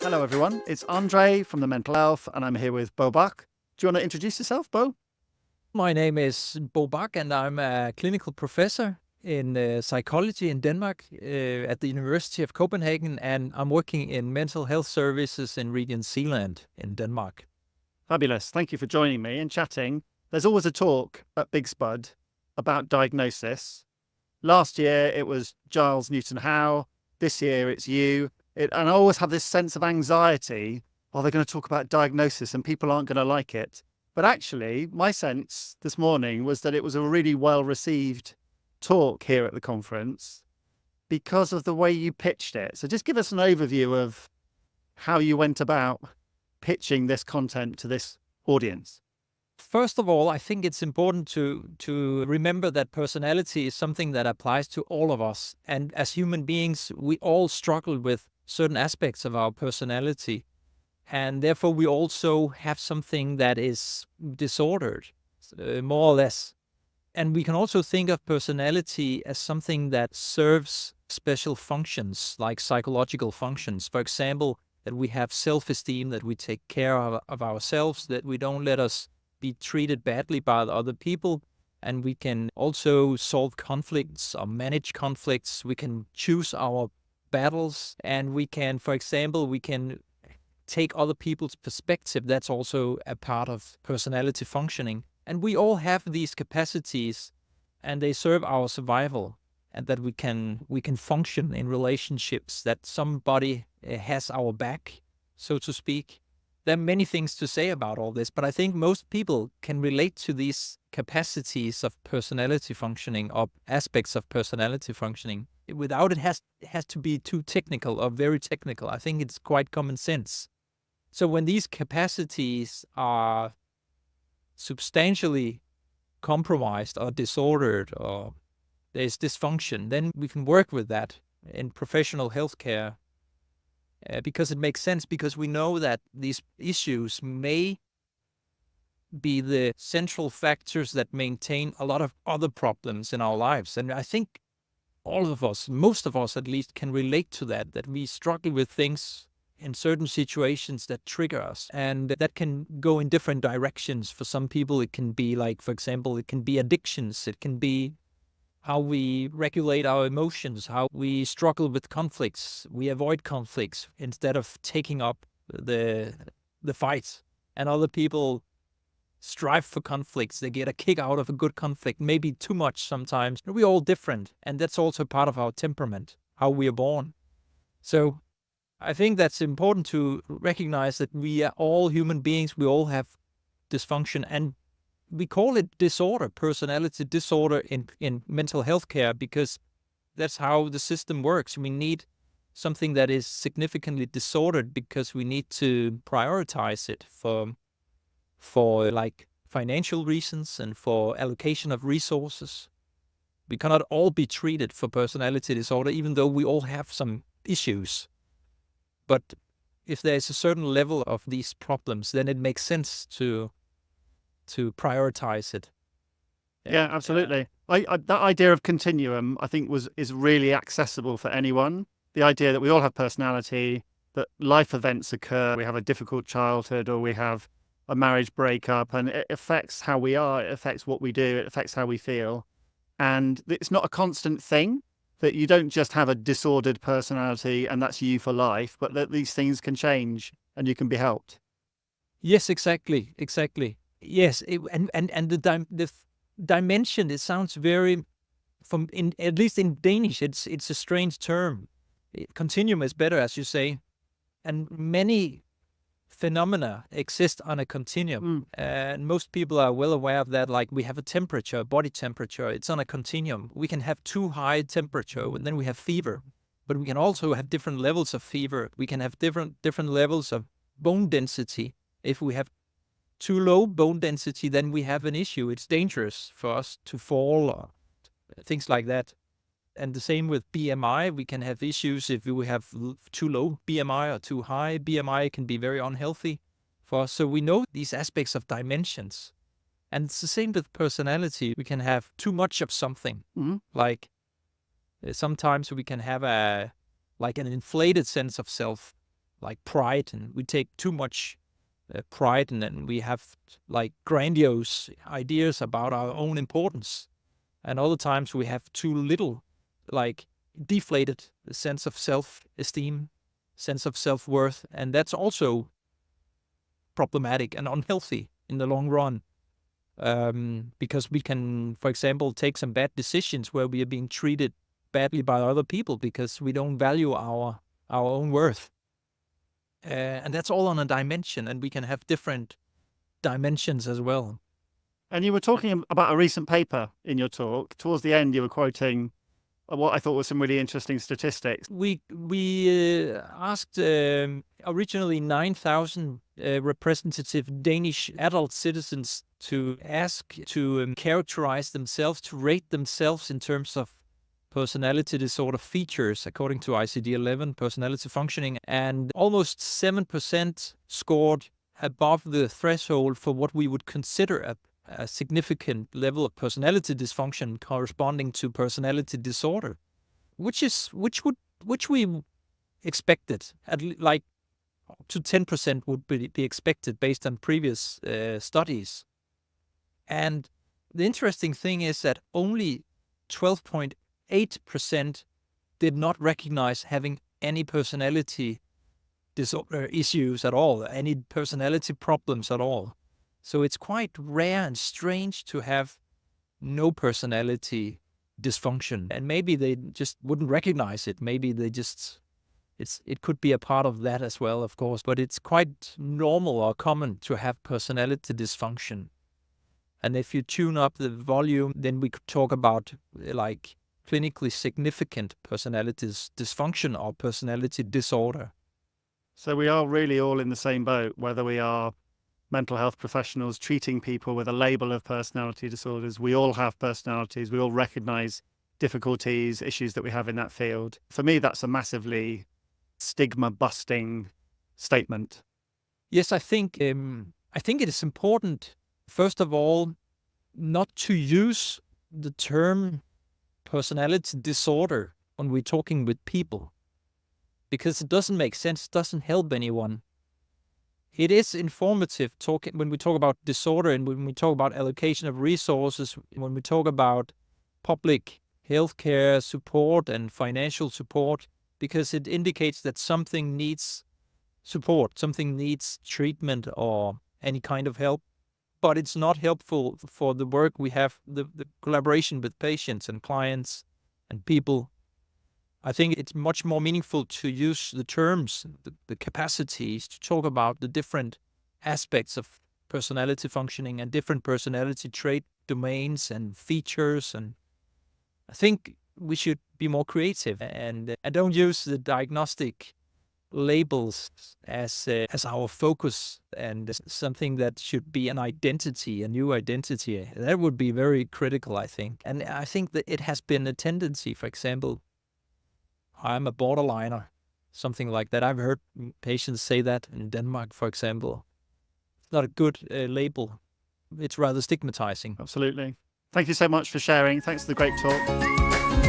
Hello, everyone. It's André from the Mental Health, and I'm here with Bo Bach. Do you want to introduce yourself, Bo? My name is Bo Bach, and I'm a clinical professor in psychology in Denmark at the University of Copenhagen, and I'm working in mental health services in Region Zealand in Denmark. Fabulous. Thank you for joining me and chatting. There's always a talk at Big Spud about diagnosis. Last year, it was Giles Newton Howe. This year, it's you. And I always have this sense of anxiety. Oh, they're going to talk about diagnosis and people aren't going to like it. But actually, my sense this morning was that it was a really well-received talk here at the conference because of the way you pitched it. So just give us an overview of how you went about pitching this content to this audience. First of all, I think it's important to remember that personality is something that applies to all of us. And as human beings, we all struggle with certain aspects of our personality. And therefore, we also have something that is disordered, more or less. And we can also think of personality as something that serves special functions, like psychological functions. For example, that we have self-esteem, that we take care of ourselves, that we don't let us be treated badly by other people. And we can also solve conflicts or manage conflicts. We can choose our battles. And we can, for example, we can take other people's perspective. That's also a part of personality functioning. And we all have these capacities, and they serve our survival, and that we can function in relationships, that somebody has our back, so to speak. There are many things to say about all this, but I think most people can relate to these capacities of personality functioning or aspects of personality functioning. Without it has to be too technical or very technical. I think it's quite common sense. So when these capacities are substantially compromised or disordered or there's dysfunction, then we can work with that in professional healthcare because it makes sense, because we know that these issues may be the central factors that maintain a lot of other problems in our lives. And I think all of us, most of us at least, can relate to that we struggle with things in certain situations that trigger us, and that can go in different directions. For some people, it can be like, for example, it can be addictions. It can be how we regulate our emotions, how we struggle with conflicts. We avoid conflicts instead of taking up the fight. And other people strive for conflicts. They get a kick out of a good conflict, maybe too much sometimes. We're all different, and that's also part of our temperament, how we are born. So I think that's important to recognize that we are all human beings. We all have dysfunction, and we call it disorder, personality disorder in mental health care, because that's how the system works. We need something that is significantly disordered because we need to prioritize it for like financial reasons and for allocation of resources. We cannot all be treated for personality disorder, even though we all have some issues. But if there's a certain level of these problems, then it makes sense to prioritize it. Yeah, absolutely. That idea of continuum, I think, is really accessible for anyone. The idea that we all have personality, that life events occur, we have a difficult childhood or we have a marriage breakup, and it affects how we are, it affects what we do, it affects how we feel. And it's not a constant thing, that you don't just have a disordered personality and that's you for life, but that these things can change and you can be helped. Yes, exactly. Yes, and the dimension, it sounds very, at least in Danish, it's a strange term. Continuum is better, as you say, and many phenomena exist on a continuum, and most people are well aware of that. Like, we have a temperature, body temperature, it's on a continuum. We can have too high temperature, and then we have fever, but we can also have different levels of fever. We can have different levels of bone density. If we have too low bone density, then we have an issue. It's dangerous for us to fall or things like that. And the same with BMI. We can have issues if we have too low BMI or too high BMI. Can be very unhealthy for us. So we know these aspects of dimensions. And it's the same with personality. We can have too much of something. Like sometimes we can have an inflated sense of self. like pride, and we take too much pride, and then we have like grandiose ideas about our own importance. And other times we have too little, like deflated sense of self-esteem, sense of self-worth, and that's also problematic and unhealthy in the long run. Because we can, for example, take some bad decisions where we are being treated badly by other people because we don't value our own worth. And that's all on a dimension, and we can have different dimensions as well. And you were talking about a recent paper in your talk. Towards the end, you were quoting what I thought was some really interesting statistics. We asked originally 9,000 representative Danish adult citizens to characterize themselves, to rate themselves in terms of personality disorder features according to ICD-11 personality functioning, and almost 7% scored above the threshold for what we would consider a significant level of personality dysfunction corresponding to personality disorder, which we expected like up to 10% would be expected based on previous studies. And the interesting thing is that only 12.8% did not recognize having any personality disorder issues at all, any personality problems at all. So it's quite rare and strange to have no personality dysfunction. And maybe they just wouldn't recognize it. Maybe they just, it could be a part of that as well, of course. But it's quite normal or common to have personality dysfunction. And if you tune up the volume, then we could talk about like clinically significant personality dysfunction or personality disorder. So we are really all in the same boat, whether we are mental health professionals treating people with a label of personality disorders. We all have personalities. We all recognize difficulties, issues that we have in that field. For me, that's a massively stigma-busting statement. Yes, I think it is important, first of all, not to use the term personality disorder when we're talking with people, because it doesn't make sense, doesn't help anyone. It is informative when we talk about disorder, and when we talk about allocation of resources, when we talk about public healthcare support and financial support, because it indicates that something needs support, something needs treatment or any kind of help. But it's not helpful for the work we have, the collaboration with patients and clients and people. I think it's much more meaningful to use the terms, the capacities, to talk about the different aspects of personality functioning and different personality trait domains and features. And I think we should be more creative and don't use the diagnostic labels as our focus and something that should be an identity, a new identity. That would be very critical, I think. And I think that it has been a tendency, for example, I'm a borderliner, something like that. I've heard patients say that in Denmark, for example. It's not a good label. It's rather stigmatizing. Absolutely. Thank you so much for sharing. Thanks for the great talk.